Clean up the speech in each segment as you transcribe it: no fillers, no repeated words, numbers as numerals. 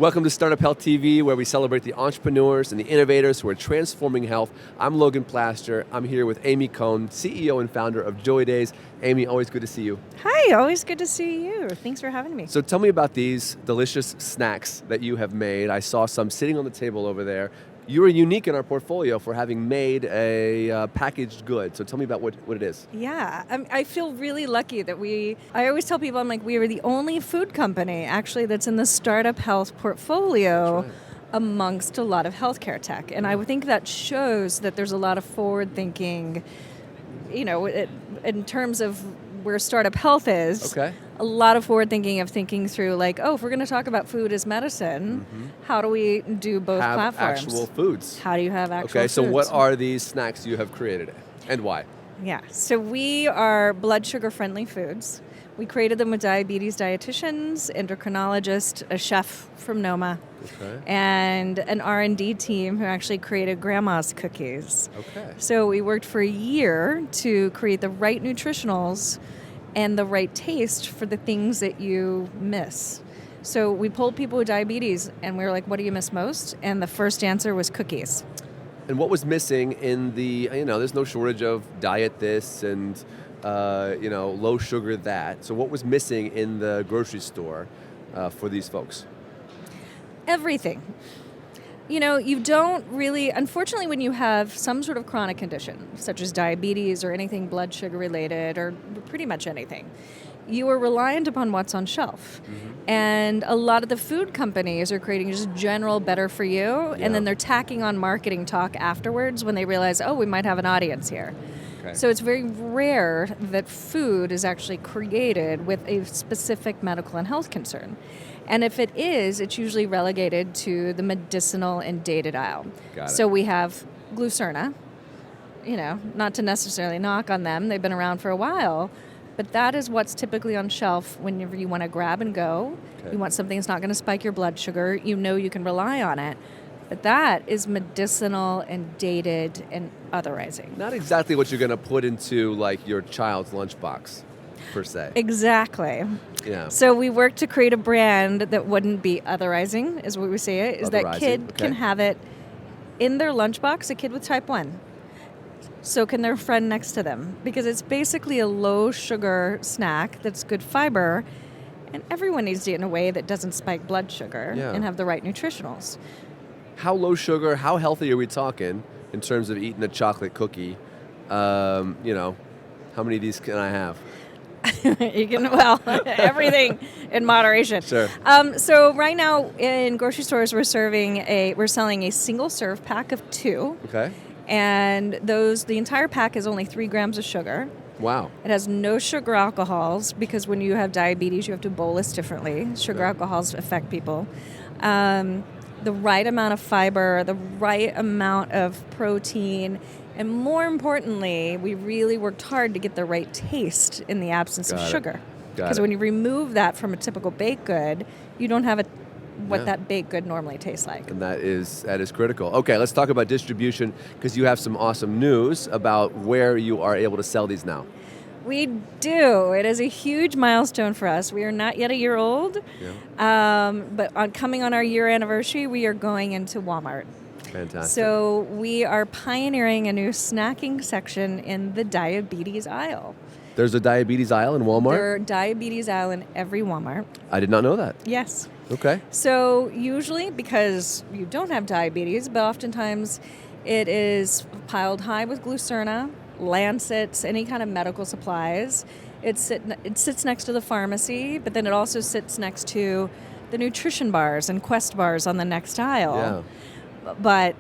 Welcome to Startup Health TV, where we celebrate the entrepreneurs and the innovators who are transforming health. I'm Logan Plaster. I'm here with Amy Cohn, CEO and founder of Joydays. Amy, always good to see you. Hi, always good to see you. Thanks for having me. So tell me about these delicious snacks that you have made. I saw some sitting on the table over there. You are unique in our portfolio for having made a packaged good. So tell me about what it is. Yeah, I feel really lucky that I always tell people, we were the only food company actually that's in the startup health portfolio amongst a lot of healthcare tech. And I think that shows that there's a lot of forward thinking, in terms of where startup health is. Okay. A lot of forward thinking of thinking through if we're going to talk about food as medicine, how do we do both have platforms? Actual foods. How do you have actual Okay, so foods? what are these snacks you have created and why? Yeah, so we are blood sugar friendly foods. We created them with diabetes dietitians, endocrinologist, a chef from Noma, and an R&D team who actually created grandma's cookies. Okay. So we worked for a year to create the right nutritionals and the right taste for the things that you miss. So we polled people with diabetes and we were like, what do you miss most? And the first answer was cookies. And what was missing in the, there's no shortage of diet this and, low sugar that. So what was missing in the grocery store for these folks? Everything. You don't really, unfortunately, when you have some sort of chronic condition, such as diabetes or anything blood sugar related, or pretty much anything, you are reliant upon what's on shelf. And a lot of the food companies are creating just general better for you, and then they're tacking on marketing talk afterwards when they realize, we might have an audience here. Okay. So it's very rare that food is actually created with a specific medical and health concern. And if it is, it's usually relegated to the medicinal and dated aisle. Got it. So we have Glucerna, not to necessarily knock on them, they've been around for a while, but that is what's typically on shelf whenever you want to grab and go. Okay. You want something that's not going to spike your blood sugar, you can rely on it. But that is medicinal and dated and otherizing. Not exactly what you're going to put into your child's lunchbox, per se. Exactly. Yeah. So we worked to create a brand that wouldn't be otherizing, is what we say it, is that kid can have it in their lunchbox, a kid with type 1. So can their friend next to them. Because it's basically a low sugar snack that's good fiber, and everyone needs to eat in a way that doesn't spike blood sugar and have the right nutritionals. How low sugar, how healthy are we talking in terms of eating a chocolate cookie? How many of these can I have? You can, everything in moderation. Sure. So right now in grocery stores, we're selling a single serve pack of 2. Okay. And the entire pack is only 3 grams of sugar. Wow. It has no sugar alcohols because when you have diabetes, you have to bolus differently. Sugar alcohols affect people. The right amount of fiber, the right amount of protein, and more importantly, we really worked hard to get the right taste in the absence of sugar. Because when you remove that from a typical baked good, you don't have what that baked good normally tastes like. And that is critical. Okay, let's talk about distribution, because you have some awesome news about where you are able to sell these now. We do. It is a huge milestone for us. We are not yet a year old, but coming on our year anniversary, we are going into Walmart. Fantastic. So we are pioneering a new snacking section in the diabetes aisle. There's a diabetes aisle in Walmart? There are diabetes aisle in every Walmart. I did not know that. Yes. Okay. So usually, because you don't have diabetes, but oftentimes it is piled high with Glucerna, Lancets, any kind of medical supplies. It sits next to the pharmacy, but then it also sits next to the nutrition bars and Quest bars on the next aisle. Yeah. But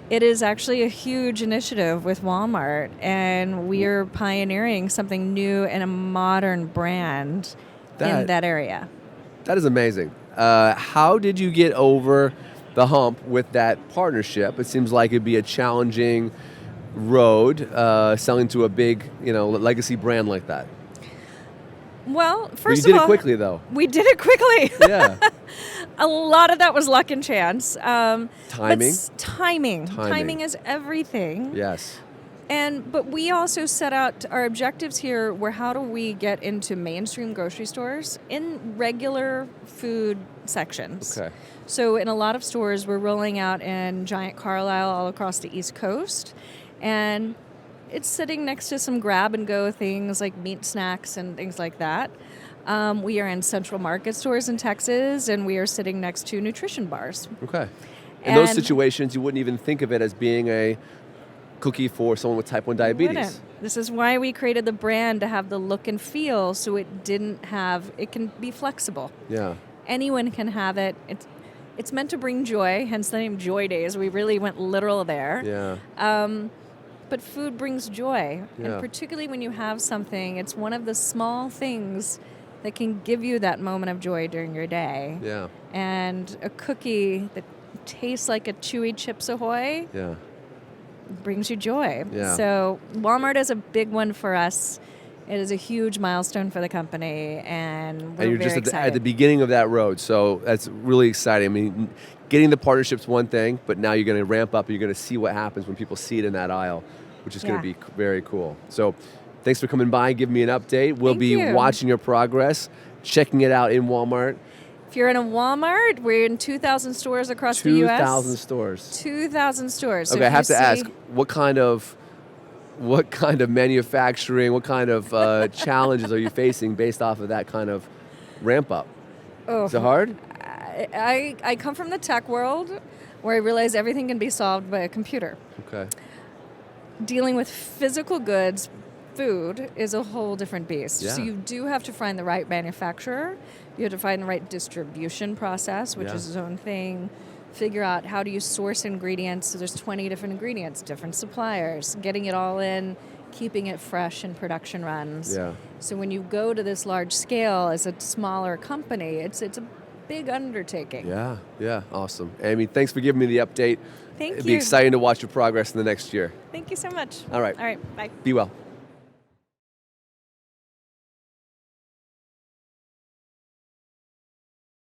it is actually a huge initiative with Walmart, and we are pioneering something new and a modern brand in that area. That is amazing. How did you get over the hump with that partnership? It seems like it'd be a challenging road selling to a big, legacy brand like that. Well, first you of all, did it quickly, though. We did it quickly. Yeah. A lot of that was luck and chance. Timing. Timing is everything. Yes. But we also set out our objectives here were how do we get into mainstream grocery stores in regular food sections. Okay. So in a lot of stores, we're rolling out in Giant Carlisle all across the East Coast. And it's sitting next to some grab-and-go things like meat snacks and things like that. We are in Central Market stores in Texas, and we are sitting next to nutrition bars. Okay. In those situations, you wouldn't even think of it as being a cookie for someone with type 1 diabetes. Wouldn't. This is why we created the brand, to have the look and feel, so it can be flexible. Yeah. Anyone can have it. It's meant to bring joy, hence the name Joydays. We really went literal there. Yeah. But food brings joy. Yeah. And particularly when you have something, it's one of the small things that can give you that moment of joy during your day. Yeah. And a cookie that tastes like a chewy Chips Ahoy Yeah. brings you joy. Yeah. So Walmart is a big one for us. It is a huge milestone for the company, and we're And you're very just excited. at the beginning of that road, so that's really exciting. I mean, getting the partnership's one thing, but now you're going to ramp up and you're going to see what happens when people see it in that aisle, which is going to be very cool. So thanks for coming by and giving me an update. We'll Thank be you. watching your progress, checking it out in Walmart. If you're in a Walmart, we're in 2,000 stores across the U.S. 2,000 stores. 2,000 stores. So Okay, I if have you to ask, what kind of manufacturing, what kind of challenges are you facing based off of that kind of ramp up? Oh, Is it hard? I come from the tech world, where I realize everything can be solved by a computer. Okay. Dealing with physical goods, food, is a whole different beast. Yeah. So you do have to find the right manufacturer. You have to find the right distribution process, which Yeah. is its own thing. Figure out how do you source ingredients. So there's 20 different ingredients, different suppliers, getting it all in, keeping it fresh in production runs. Yeah. So when you go to this large scale as a smaller company, it's a big undertaking. Yeah, awesome. Amy, thanks for giving me the update. Thank It'd you. be exciting to watch your progress in the next year. Thank you so much. All right. All right, bye. Be well.